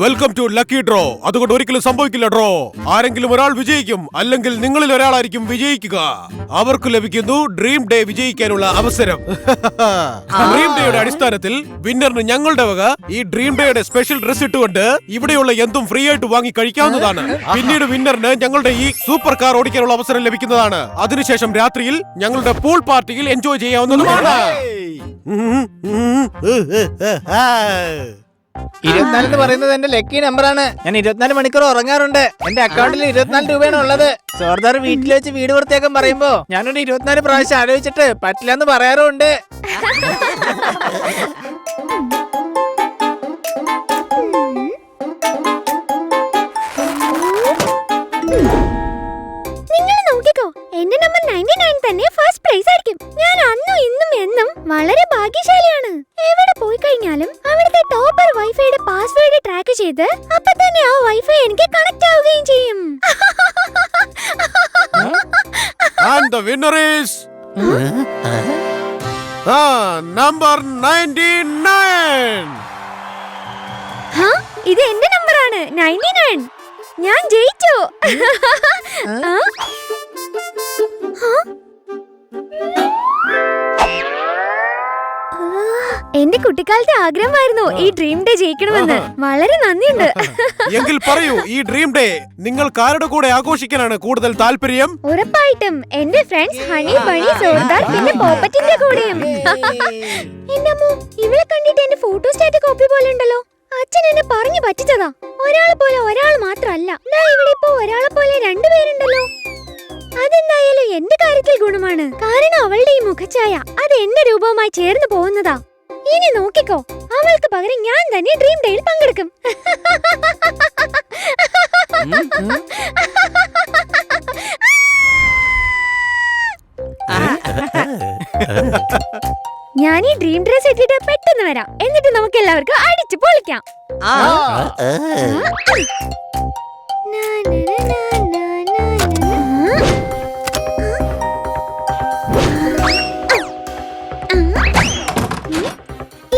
Welcome to lucky draw. അതുകൊണ്ട് ഒരിക്കലും സംഭവിക്കില്ല ഡ്രോ. ആരെങ്കിലും ഒരാൾ വിജയിക്കും, അല്ലെങ്കിൽ നിങ്ങളിൽ ഒരാളായിരിക്കും വിജയിക്കുക. അവർക്ക് ലഭിക്കുന്നു ഡ്രീം ഡേ വിജയിക്കാനുള്ള അവസരം. ഡ്രീം ഡേയുടെ അടിസ്ഥാനത്തിൽ വിന്നറിന് ഞങ്ങളുടെ വക ഈ ഡ്രീം ഡേയുടെ സ്പെഷ്യൽ ഡ്രസ് ഇട്ടുകൊണ്ട് ഇവിടെയുള്ള എന്തും ഫ്രീ ആയിട്ട് വാങ്ങി കഴിക്കാവുന്നതാണ്. പിന്നീട് വിന്നറിന് ഞങ്ങളുടെ ഈ സൂപ്പർ കാർ ഓടിക്കാനുള്ള അവസരം ലഭിക്കുന്നതാണ്. അതിനുശേഷം രാത്രിയിൽ ഞങ്ങളുടെ പൂൾ പാർട്ടിയിൽ എൻജോയ് ചെയ്യാവുന്നതുമാണ്. 24 എന്ന് പറയുന്നത് എന്റെ ലക്കി നമ്പറാണ്. ഞാൻ 24 മണിക്കൂർ ഉറങ്ങാറുണ്ട്. എന്റെ അക്കൗണ്ടിൽ 24 രൂപയാണ് ഉള്ളത്. സോർദാർ വീട്ടിൽ വെച്ച് വീട് വൃത്തിയാക്കാൻ പറയുമ്പോ ഞാനൊരു 24 പ്രാവശ്യം ആലോചിച്ചിട്ട് പറ്റില്ല എന്ന് പറയാറുണ്ട്. എന്റെ നമ്പർ 99 തന്നെ ഫസ്റ്റ് പ്രൈസ് ആയിരിക്കും. ഞാൻ അന്നും ഇന്നും എന്നും വളരെ ഭാഗ്യശാലിയാണ്. എവിടെ പോയി കഴിഞ്ഞാലും അവിടുത്തെ ടോപ്പർ വൈഫൈയുടെ പാസ്വേഡ് ട്രാക്ക് ചെയ്ത് അപ്പൊ തന്നെ ആ വൈഫൈ എനിക്ക് കണക്ട് ആവുകയും ചെയ്യും. And the winner is number 99. ഇത് എന്റെ നമ്പറാണ് 99. ഞാൻ ജയിച്ചു. എന്റെ കുട്ടിക്കാലത്തെ ആഗ്രഹമായിരുന്നു ഈ ഡ്രീം ഡേ ജയിക്കണമെന്ന്. വളരെ നന്ദിയുണ്ട്. എങ്കിൽ പറയൂ, ഈ ഡ്രീം ഡേ നിങ്ങൾക്ക് ആരുടെ കൂടെ ആഘോഷിക്കാനാണ് കൂടുതൽ താല്പര്യം? ഉറപ്പായിട്ടും എന്റെ ഫ്രണ്ട്സ് ഹണി, ബണി, സോർദാർ പിന്നെ പോപ്പറ്റിന്റെ കൂടെയും. എന്റെ അമ്മോ, ഇവളെ കണ്ടിട്ട് എന്റെ ഫോട്ടോ സ്റ്റാറ്റ് കോപ്പി പോലെ ഉണ്ടല്ലോ. അച്ഛൻ എന്നെ പറഞ്ഞു പറ്റിച്ചതാ. ഒരാളെ പോലെ ഒരാൾ മാത്രമല്ല, ഇവിടെ ഇപ്പോ ഒരാളെ പോലെ രണ്ടുപേരുണ്ടല്ലോ. അതെന്തായാലും എന്റെ കാര്യത്തിൽ ഗുണമാണ്. കാരണം അവളുടെ ഈ മുഖഛായ അത് എന്റെ രൂപവുമായി ചേർന്ന് പോകുന്നതാ. ഇനി നോക്കിക്കോ, അവൾക്ക് പകരം ഞാൻ തന്നെ ഡ്രീം ഡേയിൽ പങ്കെടുക്കും. ഞാൻ ഈ ഡ്രീം ഡ്രസ് ഇട്ടിട്ട് പെട്ടെന്ന് വരാം. എന്നിട്ട് നമുക്ക് എല്ലാവർക്കും അടിച്ചു പൊളിക്കാം.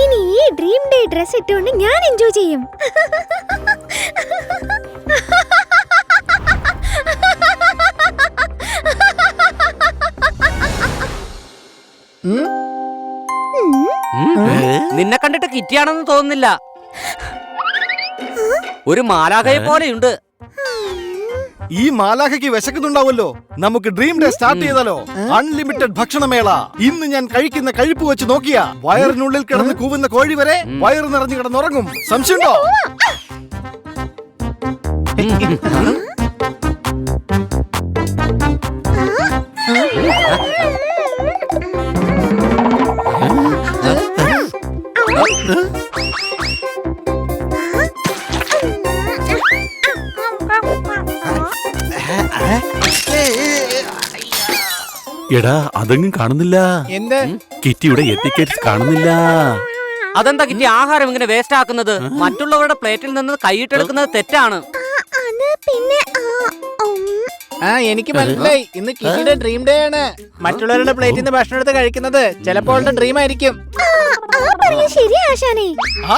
ഇനി ഈ ഡ്രീം ഡേ ഡ്രസ് ഇട്ടുകൊണ്ട് ഞാൻ എൻജോയ് ചെയ്യും. നിന്നെ കണ്ടിട്ട് കിറ്റിയാണെന്ന് തോന്നുന്നില്ല. ഒരു മാലാഖയെ പോലെയുണ്ട്. ഈ മാലാഖയ്ക്ക് വിശക്കുന്നുണ്ടാവല്ലോ. നമുക്ക് ഡ്രീം ഡേ സ്റ്റാർട്ട് ചെയ്താലോ? അൺലിമിറ്റഡ് ഭക്ഷണമേള. ഇന്ന് ഞാൻ കഴിക്കുന്ന കഴിപ്പ് വെച്ച് നോക്കിയാ വയറിനുള്ളിൽ കിടന്ന് കൂവുന്ന കോഴി വരെ വയറ് നിറഞ്ഞു കിടന്നുറങ്ങും. സംശയമുണ്ടോ? എടാ, അതെങ്ങും കാണുന്നില്ല. എന്ത്? കിറ്റിയുടെ എത്തിക്കേറ്റ്സ് കാണുന്നില്ല. അതെന്താ കിറ്റി ആഹാരം ഇങ്ങനെ വേസ്റ്റ് ആക്കുന്നത്? മറ്റുള്ളവരുടെ പ്ലേറ്റിൽ നിന്ന് കൈയിട്ടെടുക്കുന്നത് തെറ്റാണ്. എനിക്ക് മനസ്സിലായി. ഇന്ന് കിറ്റിയുടെ ഡ്രീം ഡേ ആണ്. മറ്റുള്ളവരുടെ പ്ലേറ്റിൽ നിന്ന് ഭക്ഷണം എടുത്ത് കഴിക്കുന്നത് ചിലപ്പോൾ അവളുടെ ഡ്രീം ആയിരിക്കും.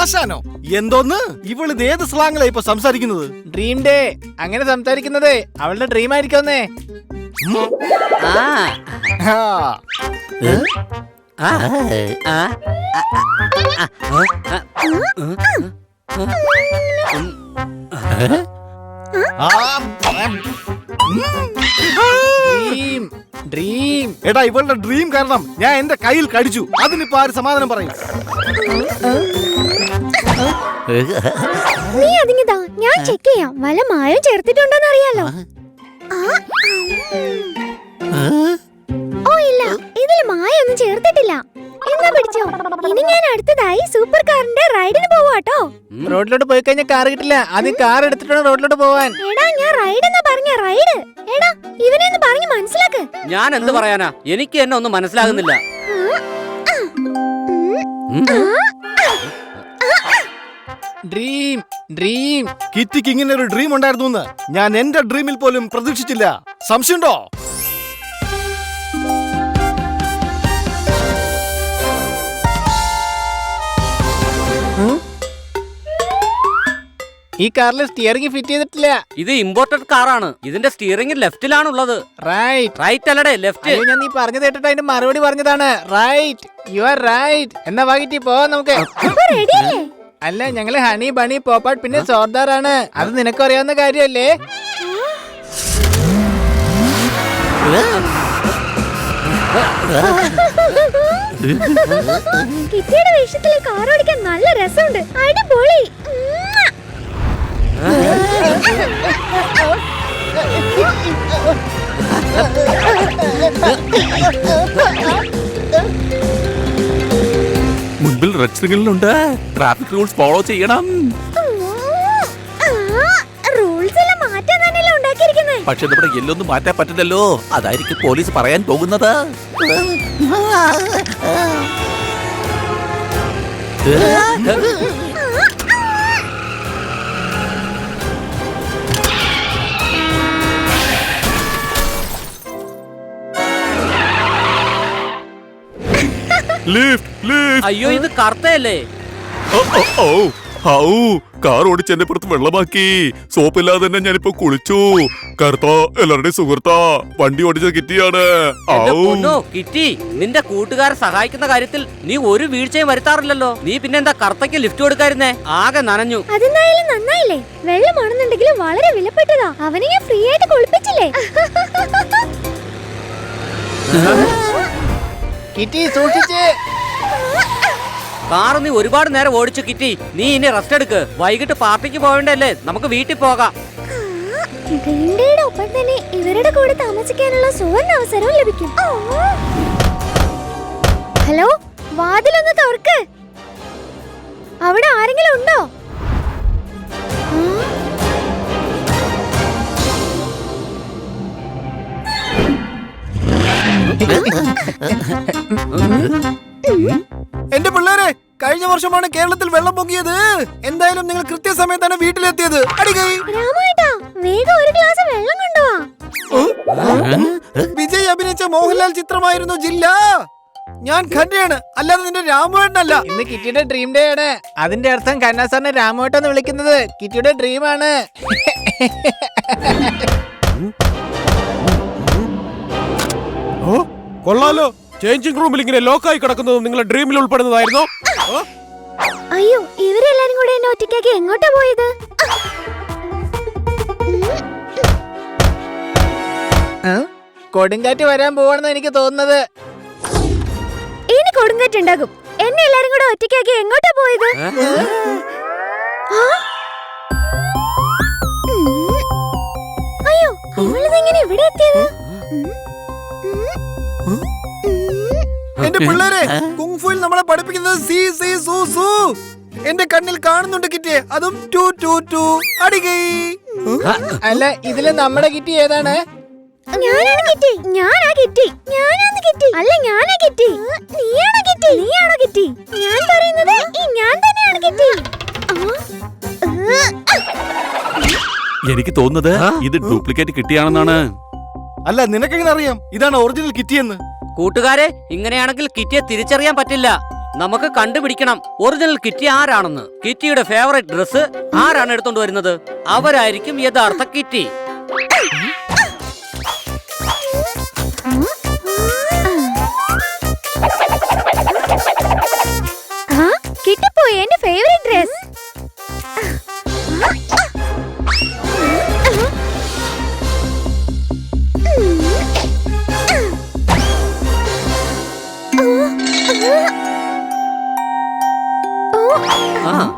ആശാനോ? എന്തോന്ന്? ഇവളിത് ഏത് സ്ലാങ്ങിലാ ഇപ്പൊ സംസാരിക്കുന്നത്? ഡ്രീം ഡേ അങ്ങനെ സംസാരിക്കുന്നത് അവളുടെ ഡ്രീം ആയിരിക്കുമെന്നേ. എടാ, ഇവളുടെ ഡ്രീം കാരണം ഞാൻ എന്റെ കയ്യിൽ കടിച്ചു. അതിനിപ്പോ ആര് സമാധാനം പറയും? നീ അതിങ്ങതാ, ഞാൻ ചെക്ക് ചെയ്യാം. വല്ല മായം ചേർത്തിട്ടുണ്ടോന്ന് അറിയാലോ. ഓ ഇല്ല, ഇതിൽ മായൊന്നും ചേർത്തിട്ടില്ല. എന്നാ പിടിച്ചോ. ഇനി ഞാൻ അടുത്തതായി സൂപ്പർ കാറിന്റെ റൈഡിന് പോവാട്ടോ. റോഡിലോട്ട് പോയി കഴിഞ്ഞാൽ കാർ കിട്ടില്ല. ആദ്യം കാർ എടുത്തിട്ടാണ് റോഡിലോട്ട് പോവാൻ. എടാ, ഞാൻ റൈഡ് എന്നാ പറഞ്ഞ റൈഡ്. എടാ, ഇവനെ ഒന്ന് പറഞ്ഞു മനസ്സിലാക്ക്. ഞാൻ എന്ത് പറയാനാ? എനിക്ക് എന്നെ ഒന്നും മനസ്സിലാകുന്നില്ല. ഡ്രീം ഡ്രീം കിറ്റിക്ക് ഇങ്ങനെ ഒരു ഡ്രീം ഉണ്ടായിരുന്നു ഞാൻ എന്റെ ഡ്രീമിൽ പോലും പ്രതീക്ഷിച്ചില്ല. സംശയമുണ്ടോ? ഈ കാറിൽ സ്റ്റിയറിംഗ് ഫിറ്റ് ചെയ്തിട്ടില്ല. ഇത് ഇമ്പോർട്ടഡ് കാറാണ്. ഇതിന്റെ സ്റ്റിയറിംഗ് ലെഫ്റ്റിലാണുള്ളത്. റൈറ്റ്. റൈറ്റ് അല്ലടേ, ലെഫ്റ്റ്. അയ്യോ, ഞാൻ നീ പറഞ്ഞു കേട്ടിട്ട് അതിന്റെ മറുപടി പറഞ്ഞതാണ്. Right, you are right. എന്നാ വാങ്ങിട്ട് പോവാം നമുക്ക്. റെഡിയല്ലേ? അല്ല, ഞങ്ങള് ഹണി ബണി പോപ്പാട്ട് പിന്നെ സോർദാറാണ്. അത് നിനക്കറിയാവുന്ന കാര്യല്ലേ? കിറ്റിയുടെ വേഷത്തിൽ കാർ ഓടിക്കാൻ നല്ല രസമുണ്ട്. അടിപൊളി. മുൻപിൽ റെഡ് സിഗ്നലുണ്ട്. ട്രാഫിക് റൂൾസ് ഫോളോ ചെയ്യണം. റൂൾസ് എല്ലാം മാറ്റാൻ തന്നെയല്ലേ ഉണ്ടാക്കിയിരിക്കുന്നത്. പക്ഷെ നമ്മുടെ എല്ലൊന്നും മാറ്റാൻ പറ്റില്ലല്ലോ. അതായിരിക്കും പോലീസ് പറയാൻ പോകുന്നത്. അയ്യോ, ഇത് കറുത്തയല്ലേ? കാർ ഓടിച്ചെന്റെ പുറത്ത് വെള്ളമാക്കി. സോപ്പില്ലാതെ തന്നെ ഞാനിപ്പോ കുളിച്ചു. കറുത്ത എല്ലാവരുടെയും സുഹൃത്താ. വണ്ടി ഓടിച്ച കിറ്റിയാണ്. എന്റെ പൊന്നോ കിറ്റി, നിന്റെ കൂട്ടുകാരെ സഹായിക്കുന്ന കാര്യത്തിൽ നീ ഒരു വീഴ്ചയും വരുത്താറില്ലല്ലോ. നീ പിന്നെന്താ കറുത്തയ്ക്ക് ലിഫ്റ്റ് കൊടുക്കായിരുന്നേ? ആകെ നനഞ്ഞു. അതെന്തായാലും നന്നായില്ലേ? വെള്ളമാണെന്നുണ്ടെങ്കിലും വളരെ വിലപ്പെട്ടതാ. അവനെ ഞാൻ ഫ്രീ ആയിട്ട് കുളിപ്പിച്ചില്ലേ? കിറ്റി സൂക്ഷിച്ച്. കാർ നീ ഒരുപാട് നേരം ഓടിച്ചു കിറ്റി. നീ ഇനി റെസ്റ്റ് എടുക്ക്. വൈകിട്ട് പാർട്ടിക്ക് പോവേണ്ടല്ലേ? നമുക്ക് വീട്ടിൽ പോകാം. ഡ്രീംഡേയുടെ ഒപ്പം തന്നെ ഇവരുടെ കൂടെ താമസിക്കാനുള്ള സുവർണ അവസരവും ലഭിക്കും. ഹലോ, വാതിലൊന്ന് തുറക്ക്. അവിടെ ആരെങ്കിലും ഉണ്ടോ? എന്റെ പിള്ളേരെ, കഴിഞ്ഞ വർഷമാണ് കേരളത്തിൽ വെള്ളം പൊങ്ങിയത്. എന്തായാലും നിങ്ങൾ കൃത്യസമയത്താണ് വീട്ടിലെത്തിയത്. രാമേട്ടാ, വേഗം ഒരു ഗ്ലാസ് വെള്ളം കൊണ്ടുവാ. വിജയ് അഭിനയിച്ച മോഹൻലാൽ ചിത്രമായിരുന്നു ജില്ല. ഞാൻ ഖന്നയാണ്, അല്ലാതെ നിന്റെ രാമേട്ടനല്ല. ഇന്ന് കിറ്റിയുടെ ഡ്രീം ഡേ ആണ്. അതിന്റെ അർത്ഥം ഖന്ന സാറിനെ രാമേട്ടൻ എന്ന് വിളിക്കുന്നത് കിറ്റിയുടെ ഡ്രീം ആണ്. കൊള്ളാലോ. ചേഞ്ചിങ് റൂമിൽ ഇങ്ങനെ ലോക്കായി കിടക്കുന്നത് നിങ്ങളുടെ ഡ്രീമിൽ ഉൾപ്പെടുന്നതായിരുന്നോ? അയ്യോ, ഇവരെല്ലാരും കൂടെ എന്നെ ഒറ്റയ്ക്കാക്കി എങ്ങോട്ടാ പോയത്? കൊടുങ്കാറ്റ് വരാൻ പോവാണെന്ന് എനിക്ക് തോന്നുന്നത്. ഇനി കൊടുങ്കാറ്റ് ഉണ്ടാകും. എന്നെ എല്ലാരും കൂടെ ഒറ്റയ്ക്കാക്കി എങ്ങോട്ടാ പോയത്? അയ്യോ, ഇവളിതെങ്ങനെ ഇവിടെ എത്തിയത്? എന്റെ പിള്ളേരെ, കുങ്ഫുയിൽ നമ്മളെ പഠിപ്പിക്കുന്നത് സി സി സു സു. എന്റെ കണ്ണിൽ കാണുന്നുണ്ട് കിറ്റിയെ, അതും 2 2 2 അടികൈ. അല്ല, ഇതില് നമ്മുടെ കിറ്റി ഏതാണ്? ഞാനാണ് കിറ്റി. ഞാനാ കിറ്റി. ഞാനാണ് കിറ്റി. അല്ല, ഞാനാ കിറ്റി. നീയാണോ കിറ്റി? നീയാണോ കിറ്റി? ഞാൻ പറയുന്നത് ഞാൻ തന്നെയാണ് കിറ്റി. എനിക്ക് തോന്നുന്നത് ഇത് ഡ്യൂപ്ലിക്കേറ്റ് കിറ്റിയാണെന്നാണ്. അല്ല, നിനക്കെങ്ങനെ അറിയാം ഇതാണ് ഒറിജിനൽ കിറ്റിയെന്ന്? കൂട്ടുകാരെ, ഇങ്ങനെയാണെങ്കിൽ കിറ്റിയെ തിരിച്ചറിയാൻ പറ്റില്ല. നമുക്ക് കണ്ടുപിടിക്കണം ഒറിജിനൽ കിറ്റി ആരാണെന്ന്. കിറ്റിയുടെ ഫേവറേറ്റ് ഡ്രസ് ആരാണ് എടുത്തോണ്ട് വരുന്നത്? അവരായിരിക്കും യഥാർത്ഥ കിറ്റി. കിട്ടിപ്പോയി എന്റെ ഫേവറേറ്റ് ഡ്രസ്.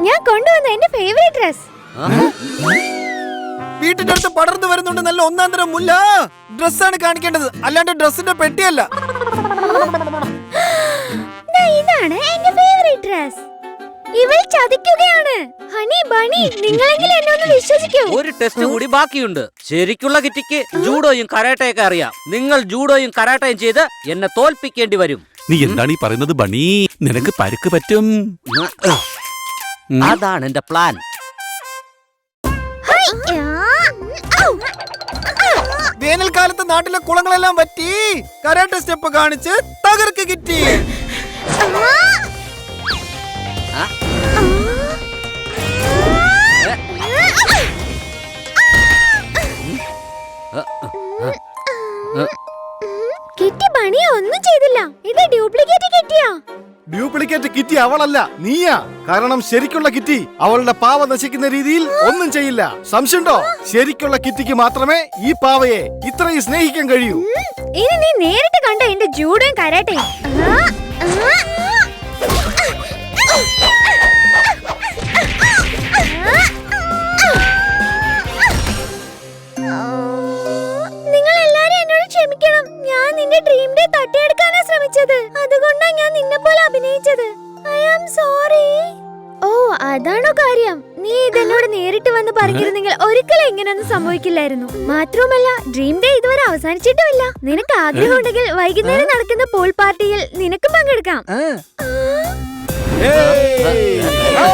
ഞാൻ കൊണ്ടുവന്ന എന്റെ ഫേവറേറ്റ് ഡ്രസ്. വീട്ടിന്റെ അടുത്ത് പടർന്നു വരുന്നുണ്ട് നല്ല ഒന്നാം തരം മുല്ല. ഡ്രസ്സാണ് കാണിക്കേണ്ടത്, അല്ലാണ്ട് ഡ്രസ്സിന്റെ പെട്ടിയല്ല. ഇതാണ് എന്റെ ഫേവറേറ്റ് ഡ്രസ്. ഇവൾ ചതിക്കുകയാണ്. ഹണി ബണി, നിങ്ങളെങ്കിലും എന്നെ ഒന്ന് വിശ്വസിക്കൂ. ഒരു ടെസ്റ്റ് കൂടി ബാക്കിയുണ്ട്. ശരിക്കുള്ള കിറ്റിക്ക് ജൂഡോയും കരാട്ടയൊക്കെ അറിയാം. നിങ്ങൾ ജൂഡോയും കരാട്ടയും ചെയ്ത് എന്നെ തോൽപ്പിക്കേണ്ടി വരും. നീ എന്താണ് ഈ പറയുന്നത് ബണി? നിനക്ക് പരുക്ക് പറ്റും. അതാണ് എന്റെ പ്ലാൻ. വേനൽക്കാലത്ത് നാട്ടിലെ കുളങ്ങളെല്ലാം വറ്റി. കരാട്ടെ സ്റ്റെപ്പ് കാണിച്ച് തകർക്ക് കിറ്റി. ഒന്നും ചെയ്തില്ല. ഇത് ഡ്യൂപ്ലിക്കേറ്റ് കിറ്റിയാ. ഡ്യൂപ്ലിക്കേറ്റ് കിറ്റി അവളല്ല, നീയാ. കാരണം ശരിക്കുള്ള കിറ്റി അവളുടെ പാവ നശിക്കുന്ന രീതിയിൽ ഒന്നും ചെയ്യില്ല. സംശയമുണ്ടോ? ശരിക്കുള്ള കിറ്റിക്ക് മാത്രമേ ഈ പാവയെ ഇത്രയും സ്നേഹിക്കാൻ കഴിയൂ. ഇനി നീ നേരിട്ട് കണ്ട എന്റെ ജൂഡോയും കരാട്ടയും. നിങ്ങൾ എല്ലാരും എന്നോട് ക്ഷമിക്കണം. ഞാൻ നിന്റെ ഡ്രീം ഡേ തട്ടിയെടുക്കാനാ ശ്രമിച്ചത്. അതുകൊണ്ടാ ഞാൻ നിന്നെ പോലെ അഭിനയിച്ചത്. I am sorry. ഓ, അതാണോ കാര്യം? നീ ഇതെന്നോട് നേരിട്ട് വന്ന് പറഞ്ഞിരുന്നെങ്കിൽ ഒരിക്കലും ഇങ്ങനെയൊന്നും സംഭവിക്കില്ലായിരുന്നു. മാത്രവുമല്ല, ഡ്രീം ഡേ ഇതുവരെ അവസാനിച്ചിട്ടുമില്ല. നിനക്ക് ആഗ്രഹമുണ്ടെങ്കിൽ വൈകുന്നേരം നടക്കുന്ന പൂൾ പാർട്ടിയിൽ നിനക്കും പങ്കെടുക്കാം. ഏയ്! ആ!